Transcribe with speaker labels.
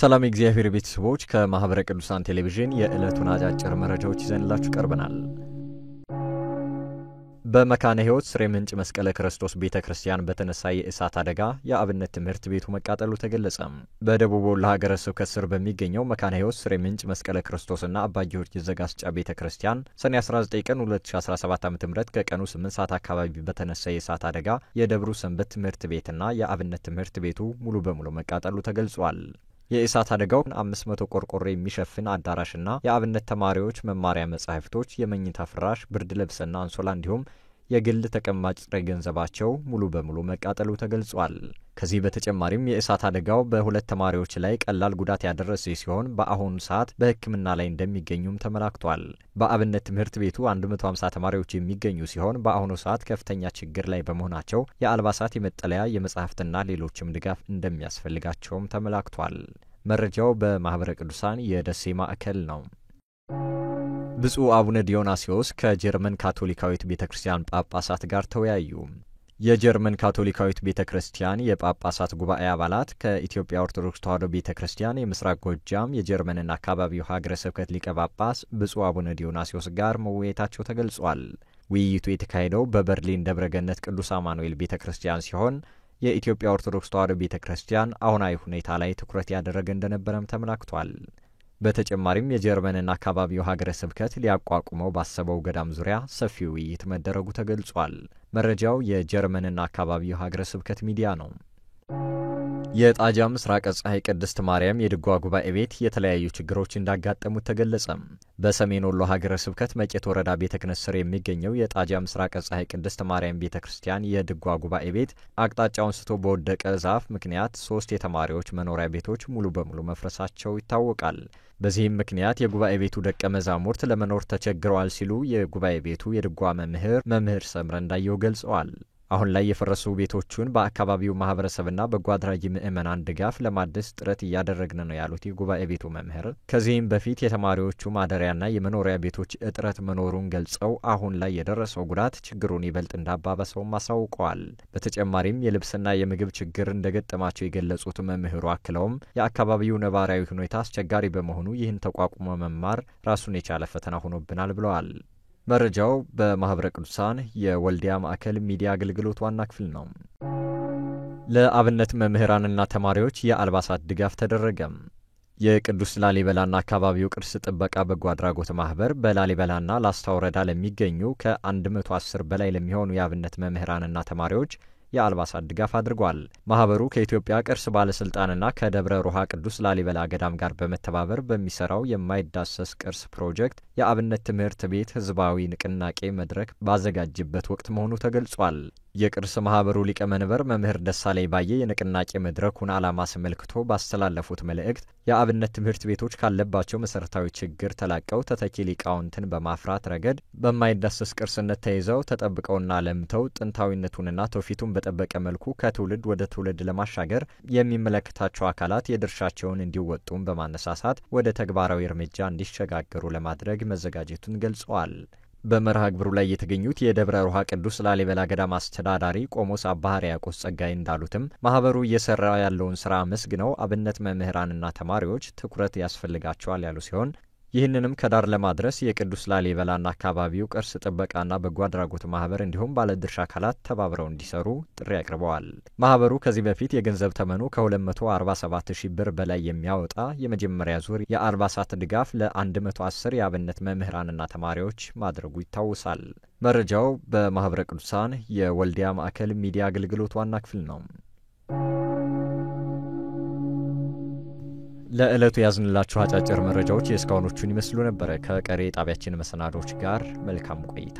Speaker 1: ሰላም እግዚአብሔር ቤተሰቦች ከማህበረ ቅዱሳን ቴሌቪዥን የዕለቱን አጫጭር መረጃዎች ይዘንላችሁ ቀርበናል። በመካነ ሕይወት ስሬ ምንጭ መስቀለ ክርስቶስ ቤተክርስቲያን በተነሳ የእሳት አደጋ የአብነት ትምህርት ቤቱ መቃጠሉ ተገለጸ። በደቡብ ወሎ ሀገረ ስብከት ስር በሚገኘው መካነ ሕይወት ስሬ ምንጭ መስቀለ ክርስቶስና አባ ጊዮርጊስ ዘጋስጫ ቤተክርስቲያን ሰኔ 19 ቀን 2017 ዓ.ም ከቀኑ 8 ሰዓት አካባቢ በተነሳ የእሳት አደጋ የደብሩ ሰንበት ትምህርት ቤትና የአብነት ትምህርት ቤቱ ሙሉ በሙሉ መቃጠሉ ተገልጿል። የእሳት አደጋው 500 ቆርቆሮ የሚሸፍን አዳራሽና የአብነት ተማሪዎች መማሪያ መጻሕፍቶች፣ የመኝታ ፍራሽ፣ ብርድ ልብስና አንሶላ እንዲሁም የግል ተቀማጭ ጥሬ ገንዘባቸው ሙሉ በሙሉ መቃጠሉ ተገልጿል። ከዚህ በተጨማሪም የእሳት አደጋው በሁለት ተማሪዎች ላይ ቀላል ጉዳት ያደረሰ ሲሆን በአሁኑ ሰዓት በሕክምና ላይ እንደሚገኙም ተመላክቷል። በአብነት ትምህርት ቤቱ 150 ተማሪዎች የሚገኙ ሲሆን በአሁኑ ሰዓት ከፍተኛ ችግር ላይ በመሆናቸው የአልባሳት፣ የመጠለያ፣ የመጻሕፍትና ሌሎችም ድጋፍ እንደሚያስፈልጋቸውም ተመላክቷል። መረጃው በማህበረ ቅዱሳን የደሴ ማዕከል ነው። ብፁዕ አቡነ ዲዮናስዮስ ከጀርመን ካቶሊካዊት ቤተክርስቲያን ጳጳሳት ጋር ተወያዩ። የጀርመን ካቶሊካዊት ቤተክርስቲያን የጳጳሳት ጉባኤ አባላት ከኢትዮጵያ ኦርቶዶክስ ተዋሕዶ ቤተክርስቲያን የምስራቅ ጎጃም የጀርመንና አካባቢው ሀገረ ስብከት ሊቀ ጳጳስ ብፁዕ አቡነ ዲዮናስዮስ ጋር መወያየታቸው ተገልጿል። ውይይቱ የተካሄደው በበርሊን ደብረገነት ቅዱስ አማኑኤል ቤተክርስቲያን ሲሆን የኢትዮጵያ ኦርቶዶክስ ተዋሕዶ ቤተክርስቲያን አሁናዊ ሁኔታ ላይ ትኩረት ያደረገ እንደነበረም ተመላክቷል። በተጨማሪም የጀርመንና አካባቢው ሀገረ ስብከት ሊያቋቁመው ባሰበው ገዳም ዙሪያ ሰፊ ውይይት መደረጉ ተገልጿል። መረጃው የጀርመንና አካባቢው ሀገረ ስብከት ሚዲያ ነው። የጣጃ ምስራቀ ፀሐይ ቅድስት ማርያም የድጓ ጉባኤ ቤት የተለያዩ ችግሮች እንዳጋጠሙት ተገለጸ። በሰሜን ወሎ ሀገረ ስብከት መቄት ወረዳ ቤተ ክህነት ስር የሚገኘው የጣጃ ምስራቀ ፀሐይ ቅድስት ማርያም ቤተ ክርስቲያን የድጓ ጉባኤ ቤት አቅጣጫውን ስቶ በወደቀ ዛፍ ምክንያት 3 የተማሪዎች መኖሪያ ቤቶች ሙሉ በሙሉ መፍረሳቸው ይታወቃል። በዚህም ምክንያት የጉባኤ ቤቱ ደቀ መዛሙርት ለመኖር ተቸግረዋል ሲሉ የጉባኤ ቤቱ የድጓ መምህር ሰምረ እንዳየው ገልጸዋል። አሁን ላይ የፈረሱ ቤቶቹን በአካባቢው ማህበረሰብና በጎ አድራጊ ምእመናን ድጋፍ ለማደስ ጥረት እያደረግን ነው ያሉት የጉባኤ ቤቱ መምህር ከዚህም በፊት የተማሪዎቹ ማደሪያና የመኖሪያ ቤቶች እጥረት መኖሩን ገልጸው አሁን ላይ የደረሰው ጉዳት ችግሩን ይበልጥ እንዳባበሰውም አሳውቀዋል። በተጨማሪም የልብስና የምግብ ችግር እንደገጠማቸው የገለጹት መምህሩ አክለውም የአካባቢው ነባራዊ ሁኔታ አስቸጋሪ በመሆኑ ይህን ተቋቁሞ መማር ራሱን የቻለ ፈተና ሆኖብናል ብለዋል። መረጃው በማህበረ ቅዱሳን የወልዲያ ማዕከል ሚዲያ አገልግሎት ዋና ክፍል ነው። ለአብነት መምህራንና ተማሪዎች የአልባሳት ድጋፍ ተደረገ። የቅዱስ ላሊበላና አካባቢው ቅርስ ጥበቃ በጎ አድራጎት ማህበር በላሊበላና ላስታ ወረዳ ለሚገኙ ከ110 በላይ ለሚሆኑ የአብነት መምህራንና ተማሪዎች የአልባሳት ድጋፍ አድርጓል። ማህበሩ ከኢትዮጵያ ቅርስ ባለስልጣንና ከደብረ ሮሃ ቅዱስ ላሊበላ ገዳም ጋር በመተባበር በሚሰራው የማይዳሰስ ቅርስ ፕሮጀክት የአብነት ትምህርት ቤት ህዝባዊ ንቅናቄ መድረክ ባዘጋጅበት ወቅት መሆኑ ተገልጿል። የቅርስ ማህበሩ ሊቀመንበር መምህር ደሳለኝ ባየ የንቅናቄ መድረኩን ዓላማ አስመልክቶ ባስተላለፉት መልእክት የአብነት ትምህርት ቤቶች ካለባቸው መሰረታዊ ችግር ተላቀው ተተኪ ሊቃውንትን በማፍራት ረገድ በማይዳሰስ ቅርስነት ተይዘው ተጠብቀውና ለምተው ጥንታዊነቱንና ትውፊቱን በጠበቀ መልኩ ከትውልድ ወደ ትውልድ ለማሻገር የሚመለከታቸው አካላት የድርሻቸውን እንዲወጡም በማነሳሳት ወደ ተግባራዊ እርምጃ እንዲሸጋገሩ ለማድረግ መዘጋጀቱን ገልጸዋል። በመርሃ ግብሩ ላይ የተገኙት የደብረ ሮሃ ቅዱስ ላሊበላ ገዳም አስተዳዳሪ ቆሞስ አባ ሕርያቆስ ጸጋይ እንዳሉትም ማህበሩ እየሰራ ያለውን ስራ አመስግነው አብነት መምህራንና ተማሪዎች ትኩረት ያስፈልጋቸዋል ያሉ ሲሆን ይህንንም ከዳር ለማድረስ የቅዱስ ላሊበላና አካባቢው ቅርስ ጥበቃና በጎ አድራጎት ማህበር እንዲሁም ባለድርሻ አካላት ተባብረው እንዲሰሩ ጥሪ አቅርበዋል። ማህበሩ ከዚህ በፊት የገንዘብ ተመኑ ከ247,000 ብር በላይ የሚያወጣ የመጀመሪያ ዙር የአልባሳት ድጋፍ ለ110 የአብነት መምህራንና ተማሪዎች ማድረጉ ይታወሳል። መረጃው በማህበረ ቅዱሳን የወልዲያ ማዕከል ሚዲያ አገልግሎት ዋና ክፍል ነው። ለዕለቱ ያዝንላችሁ አጫጭር መረጃዎች የእስካሁኖቹን ይመስሉ ነበር። ከቀሪ ጣቢያችን መሰናዶች ጋር መልካም ቆይታ።